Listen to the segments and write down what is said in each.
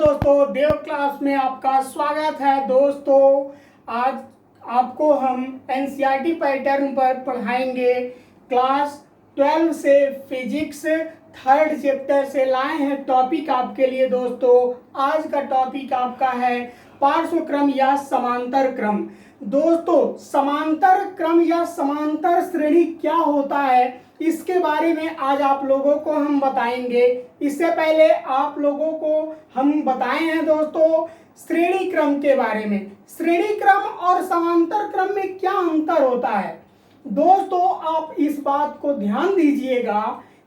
दोस्तों, देव क्लास में आपका स्वागत है। दोस्तों, आज आपको हम एनसीईआरटी पैटर्न पर पढ़ाएंगे। क्लास 12 से फिजिक्स थर्ड चैप्टर से लाए हैं टॉपिक आपके लिए। दोस्तों, आज का टॉपिक आपका है पार्श्व क्रम या समांतर क्रम। दोस्तों, समांतर क्रम या समांतर श्रेणी क्या होता है, इसके बारे में आज आप लोगों को हम बताएंगे। इससे पहले आप लोगों को हम बताए हैं दोस्तों श्रेणी क्रम के बारे में। श्रेणी क्रम और समांतर क्रम में क्या अंतर होता है। दोस्तों, आप इस बात को ध्यान दीजिएगा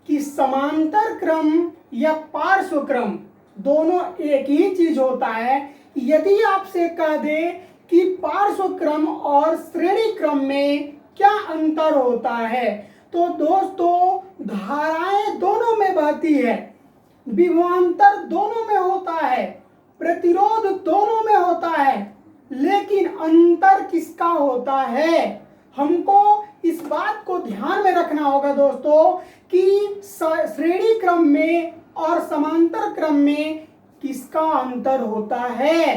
कि समांतर क्रम या पार्श्व क्रम दोनों एक ही चीज होता है। यदि आपसे कह दे कि पार्श्व क्रम और श्रेणी क्रम में क्या अंतर होता है, तो दोस्तों धाराएं दोनों में बहती है, विभवांतर दोनों में होता है, प्रतिरोध दोनों में होता है, लेकिन अंतर किसका होता है। हमको इस बात को ध्यान में रखना होगा दोस्तों कि श्रेणी क्रम में और समांतर क्रम में किसका अंतर होता है।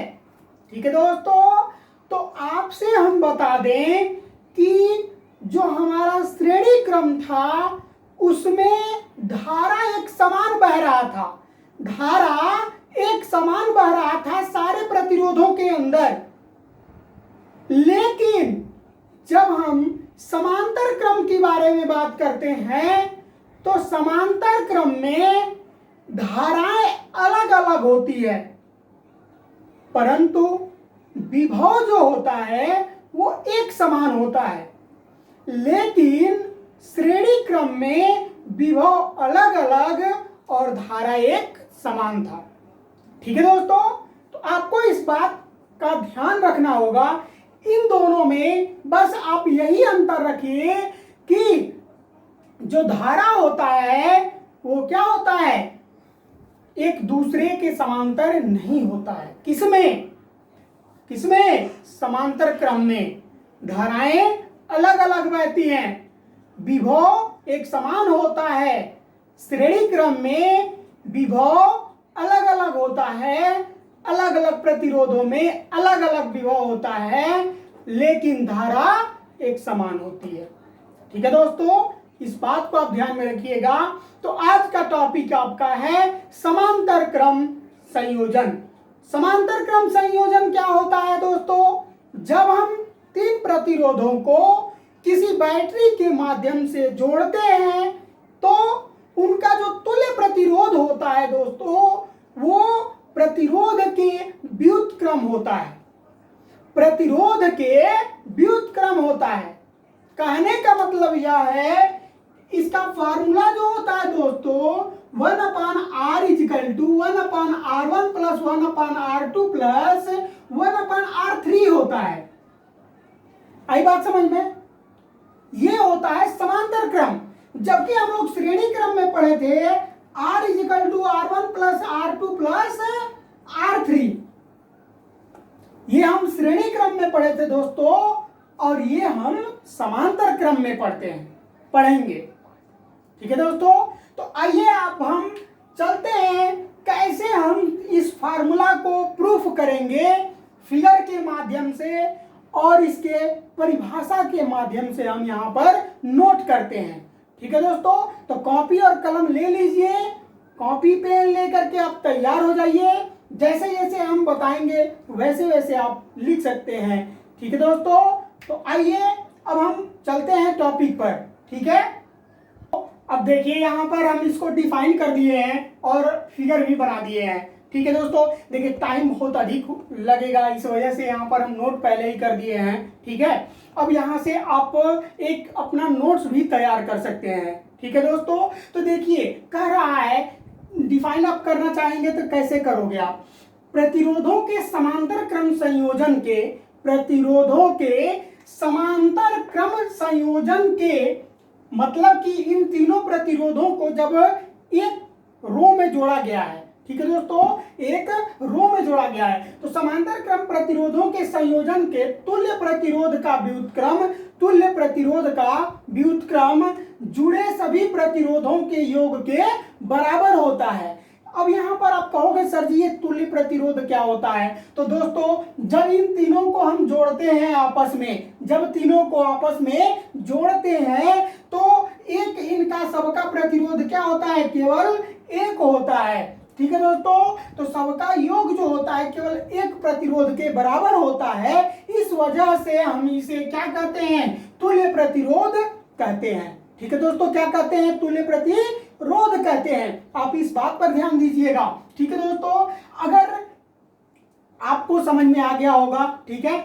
ठीक है दोस्तों, तो आपसे हम बता दें कि जो हमारा श्रेणी क्रम था उसमें धारा एक समान बह रहा था, धारा एक समान बह रहा था सारे प्रतिरोधों के अंदर। लेकिन जब हम समांतर क्रम के बारे में बात करते हैं तो समांतर क्रम में धाराएं अलग अलग होती है, परंतु विभव जो होता है वो एक समान होता है। लेकिन श्रेणी क्रम में विभव अलग अलग और धारा एक समान था। ठीक है दोस्तों, तो आपको इस बात का ध्यान रखना होगा। इन दोनों में बस आप यही अंतर रखिए कि जो धारा होता है वो क्या होता है, एक दूसरे के समांतर नहीं होता है। किसमें समांतर क्रम में धाराएं अलग अलग बहती हैं, विभव एक समान होता है। श्रेणी क्रम में विभव अलग अलग होता है, अलग अलग प्रतिरोधों में अलग अलग विभव होता है, लेकिन धारा एक समान होती है। ठीक है दोस्तों, इस बात को आप ध्यान में रखिएगा। तो आज का टॉपिक आपका है समांतर क्रम संयोजन। समांतर क्रम संयोजन क्या होता है दोस्तों, जब हम तीन प्रतिरोधों को किसी बैटरी के माध्यम से जोड़ते हैं तो उनका जो तुल्य प्रतिरोध होता है दोस्तों, वो प्रतिरोध के व्युत्क्रम होता है, प्रतिरोध के व्युत्क्रम होता है। कहने का मतलब यह है, इसका फार्मूला जो होता है दोस्तों 1/r = 1/r1 + 1/r2 + 1/r3 होता है। आई बात समझ में। ये होता है समांतर क्रम। जबकि हम लोग श्रेणी क्रम में पढ़े थे r = r1 + r2 + r3। ये हम श्रेणी क्रम में पढ़े थे दोस्तों, और ये हम समांतर क्रम में पढ़ेंगे। ठीक है दोस्तों, तो आइए अब हम चलते हैं कैसे हम इस फार्मूला को प्रूफ करेंगे फिगर के माध्यम से, और इसके परिभाषा के माध्यम से हम यहाँ पर नोट करते हैं। ठीक है दोस्तों, तो कॉपी और कलम ले लीजिए, कॉपी पेन लेकर के आप तैयार हो जाइए। जैसे जैसे हम बताएंगे वैसे वैसे आप लिख सकते हैं। ठीक है दोस्तों, तो आइए अब हम चलते हैं टॉपिक पर। ठीक है, अब देखिए यहाँ पर हम इसको डिफाइन कर दिए हैं और फिगर भी बना दिए हैं। ठीक है दोस्तों, देखिए टाइम बहुत अधिक लगेगा, इस वजह से यहाँ पर हम नोट पहले ही कर दिए हैं। ठीक है, अब यहाँ से आप एक अपना नोट्स भी तैयार कर सकते हैं। ठीक है दोस्तों, तो देखिए कह रहा है डिफाइन आप करना चाहेंगे तो कैसे करोगे आप, प्रतिरोधों के समांतर क्रम संयोजन के, प्रतिरोधों के समांतर क्रम संयोजन के मतलब कि इन तीनों प्रतिरोधों को जब एक रो में जोड़ा गया है। ठीक है दोस्तों, एक रो में जोड़ा गया है तो समांतर क्रम प्रतिरोधों के संयोजन के तुल्य प्रतिरोध का व्युत्क्रम, तुल्य प्रतिरोध का व्युत्क्रम जुड़े सभी प्रतिरोधों के योग के बराबर होता है। अब यहाँ पर आप कहोगे सर जी ये तुल्य प्रतिरोध क्या होता है? तो दोस्तों जब इन तीनों को हम जोड़ते हैं आपस में, जब तीनों को आपस में जोड़ते हैं तो एक इनका सबका प्रतिरोध क्या होता है? केवल एक होता है। ठीक है दोस्तों, तो सबका योग जो होता है केवल एक प्रतिरोध के बराबर होता है। इस वजह से हम इसे क्या कहते हैं? तुल्य प्रतिरोध कहते हैं। ठीक है दोस्तों, क्या कहते हैं? तुल्य प्रतिरोध कहते हैं। आप इस बात पर ध्यान दीजिएगा। ठीक है दोस्तों, अगर आपको समझ में आ गया होगा, ठीक है,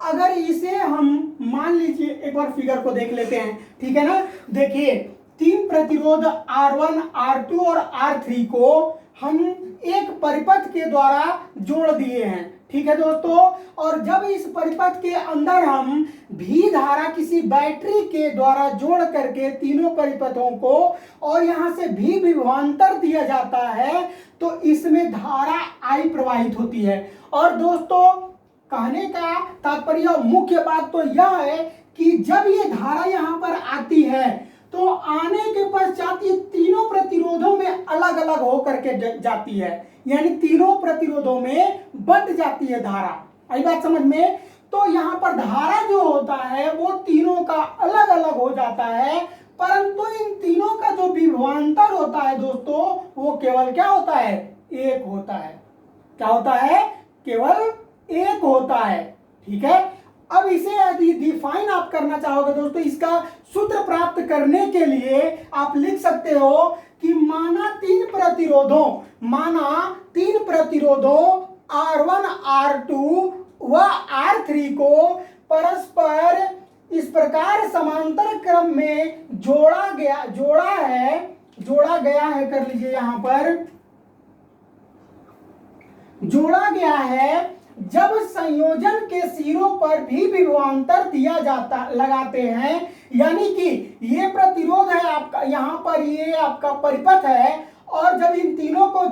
अगर इसे हम मान लीजिए एक बार फिगर को देख लेते हैं, ठीक है ना। देखिए तीन प्रतिरोध R1, R2 और R3 को हम एक परिपथ के द्वारा जोड़ दिए हैं। ठीक है दोस्तों, और जब इस परिपथ के अंदर हम भी धारा किसी बैटरी के द्वारा जोड़ करके तीनों परिपथों को और यहां से भी विभवांतर दिया जाता है तो इसमें धारा I प्रवाहित होती है। और दोस्तों कहने का तात्पर्य मुख्य बात तो यह है कि जब ये धारा यहां पर आती है तो आने के पश्चात ये तीनों प्रतिरोधों में अलग अलग होकर के जाती है, यानी तीनों प्रतिरोधों में बंट जाती है धारा। आई बात समझ में? तो यहाँ पर धारा जो होता है वो तीनों का अलग अलग हो जाता है, परंतु इन तीनों का जो विभवांतर होता है दोस्तों वो केवल क्या होता है? एक होता है। क्या होता है? केवल एक होता है। ठीक है, अब इसे यदि डिफाइन आप करना चाहोगे दोस्तों, इसका सूत्र प्राप्त करने के लिए आप लिख सकते हो कि माना तीन प्रतिरोधों R1, R2 व R3 को परस्पर इस प्रकार समांतर क्रम में जोड़ा गया है कर लीजिए, यहां पर जोड़ा गया है। जब संयोजन के सिरों पर भी विभवांतर लगाते हैं, यानी कि ये प्रतिरोध है आपका, यहाँ पर ये आपका परिपथ है, और जब इन तीनों को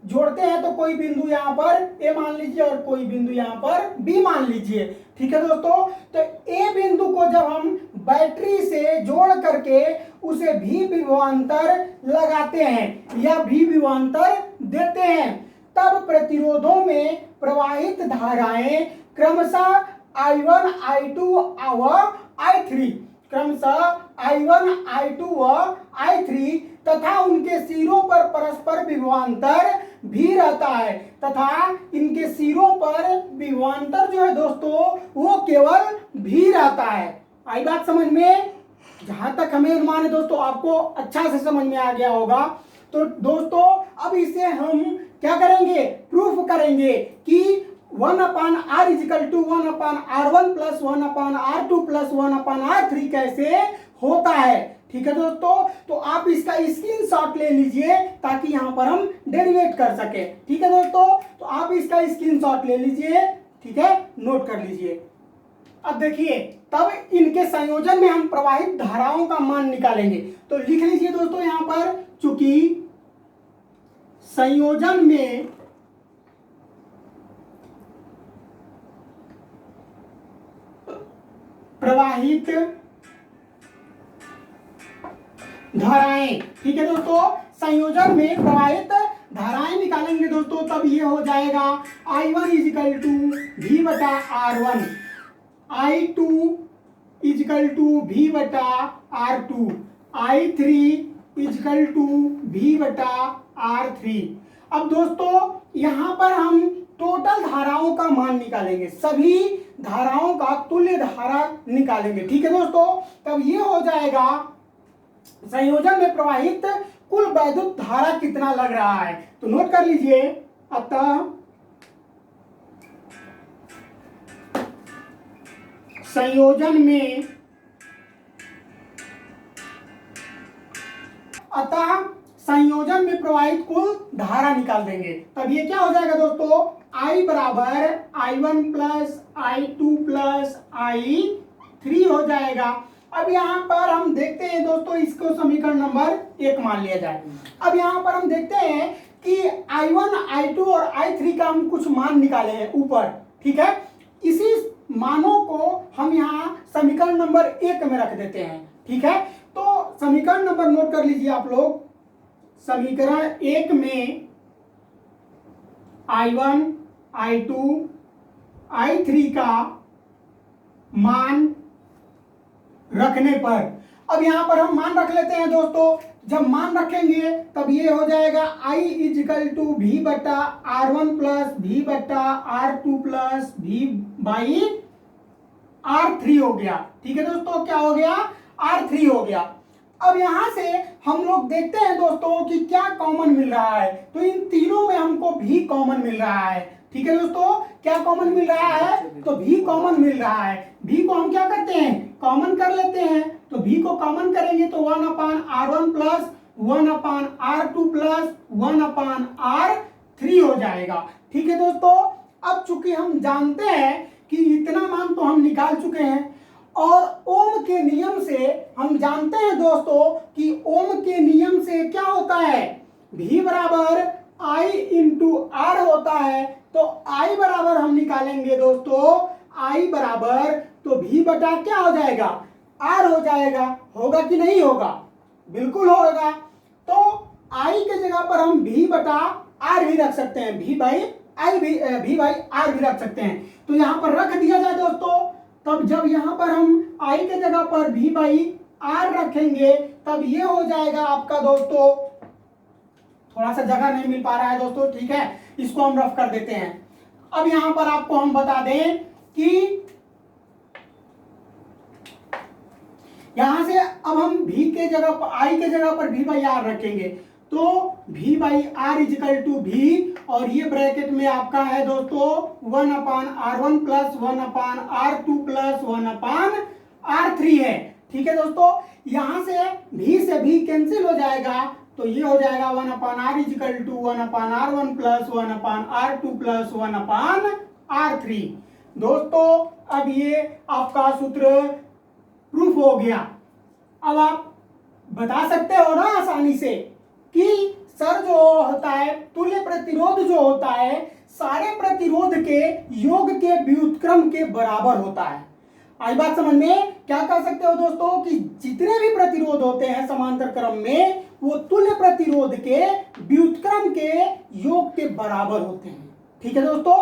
जोड़ते हैं तो कोई बिंदु यहाँ पर A मान लीजिए और कोई बिंदु यहाँ पर B मान लीजिए। ठीक है दोस्तों, तो A बिंदु को जब हम बैटरी से जोड़ करके उसे भी विभवांतर लगाते हैं या भी विभवांतर देते हैं, तब प्रतिरोधों में प्रवाहित धाराएं क्रमशः I1, I2 व I3 व I3 तथा उनके सिरों पर परस्पर विभवांतर भी रहता है, तथा इनके सिरों पर विभवांतर जो है दोस्तों वो केवल भी रहता है। आई बात समझ में? जहां तक हमें अनुमान है दोस्तों आपको अच्छा से समझ में आ गया होगा। तो दोस्तों अब इसे हम क्या करेंगे? प्रूफ करेंगे कि 1/r = 1/r1 + 1/r2 + 1/r3 कैसे होता है। ठीक है दोस्तों, तो आप इसका स्क्रीनशॉट ले लीजिए ताकि यहां पर हम डेरिवेट कर सके। ठीक है दोस्तों, तो आप इसका स्क्रीनशॉट ले लीजिए, ठीक है, नोट कर लीजिए। अब देखिए तब इनके संयोजन में हम प्रवाहित धाराओं का मान निकालेंगे। तो लिख लीजिए दोस्तों यहां पर, चूंकि संयोजन में प्रवाहित धाराएं, ठीक है दोस्तों, संयोजन में प्रवाहित धाराएं निकालेंगे दोस्तों, तब ये हो जाएगा I1 = V/R1, I2 = V/R2, I3 = V/R3। अब दोस्तों यहां पर हम टोटल धाराओं का मान निकालेंगे, सभी धाराओं का तुल्य धारा निकालेंगे। ठीक है दोस्तों, तब ये हो जाएगा संयोजन में प्रवाहित कुल वैद्युत धारा कितना लग रहा है। तो नोट कर लीजिए, अतः संयोजन में प्रवाहित कुल धारा निकाल देंगे। तब ये क्या हो जाएगा दोस्तों? I = I1 + I2 + I3 हो जाएगा। अब यहाँ पर हम देखते हैं दोस्तों, इसको समीकरण नंबर 1 मान लिया जाए। अब यहाँ पर हम देखते हैं कि I1, I2 और I3 का हम कुछ मान निकाले हैं ऊपर। ठीक है, इसी मानों को हम यहाँ समीकरण नंबर 1 में रख देते हैं। ठीक है, तो समीकरण नंबर नोट कर लीजिए आप लोग। समीकरण 1 में I1, I2, I3 का मान रखने पर, अब यहां पर हम मान रख लेते हैं दोस्तों। जब मान रखेंगे तब ये हो जाएगा I इजिकल टू V बटा R1 प्लस V बटा R2 plus V by R3 हो गया। ठीक है दोस्तों, क्या हो गया? R3 हो गया। अब यहां से हम लोग देखते हैं दोस्तों कि क्या कॉमन मिल रहा है। तो इन तीनों में हमको भी कॉमन मिल रहा है। ठीक है दोस्तों, क्या कॉमन मिल रहा है? तो भी कॉमन मिल रहा है। भी को हम क्या करते हैं? कॉमन कर लेते हैं। तो भी को कॉमन करेंगे तो 1/R1 plus 1/R2 plus 1/R3 हो जाएगा। ठीक है दोस्तों, अब चूंकि हम जानते हैं कि इतना मान तो हम निकाल चुके हैं, और ओम के नियम से हम जानते हैं दोस्तों कि ओम के नियम से क्या होता है? V बराबर I इंटू R होता है। तो I बराबर हम निकालेंगे दोस्तों, I बराबर तो V बटा क्या हो जाएगा? R हो जाएगा। होगा कि नहीं होगा? बिल्कुल होगा। तो I के जगह पर हम V बटा R भी रख सकते हैं, V बाई R भी रख सकते हैं। तो यहां पर रख दिया जाए दोस्तों, तब जब यहां पर हम I के जगह पर V बाई R रखेंगे तब ये हो जाएगा आपका दोस्तों, थोड़ा सा जगह नहीं मिल पा रहा है दोस्तों, ठीक है, इसको हम रफ कर देते हैं। अब यहां पर आपको हम बता दें कि यहां से अब हम V के जगह पर I के जगह पर V बाई R रखेंगे, तो V by R equal to V, और ये ब्रैकेट में आपका है दोस्तों 1/R1 plus 1/R2 plus 1/R3 है। ठीक है दोस्तों, यहां से V कैंसिल हो जाएगा, तो ये हो जाएगा 1/R is equal to 1/R1 plus 1/R2 plus 1/R3। दोस्तों अब ये आपका सूत्र प्रूफ हो गया। अब आप बता सकते हो ना आसानी से कि सर जो होता है तुल्य प्रतिरोध जो होता है सारे प्रतिरोध के योग के व्युत्क्रम के बराबर होता है। आई बात समझ में? क्या कर सकते हो दोस्तों कि जितने भी प्रतिरोध होते हैं समांतर क्रम में वो तुल्य प्रतिरोध के व्युत्क्रम के योग के बराबर होते हैं। ठीक है दोस्तों,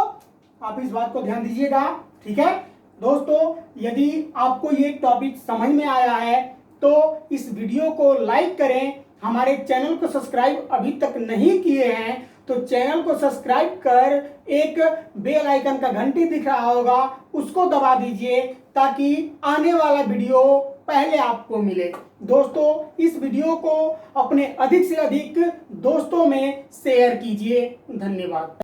आप इस बात को ध्यान दीजिएगा। ठीक है दोस्तों, यदि आपको ये टॉपिक समझ में आया है तो इस वीडियो को लाइक करें। हमारे चैनल को सब्सक्राइब अभी तक नहीं किए हैं तो चैनल को सब्सक्राइब कर एक बेल आइकन का घंटी दिख रहा होगा उसको दबा दीजिए ताकि आने वाला वीडियो पहले आपको मिले। दोस्तों इस वीडियो को अपने अधिक से अधिक दोस्तों में शेयर कीजिए। धन्यवाद।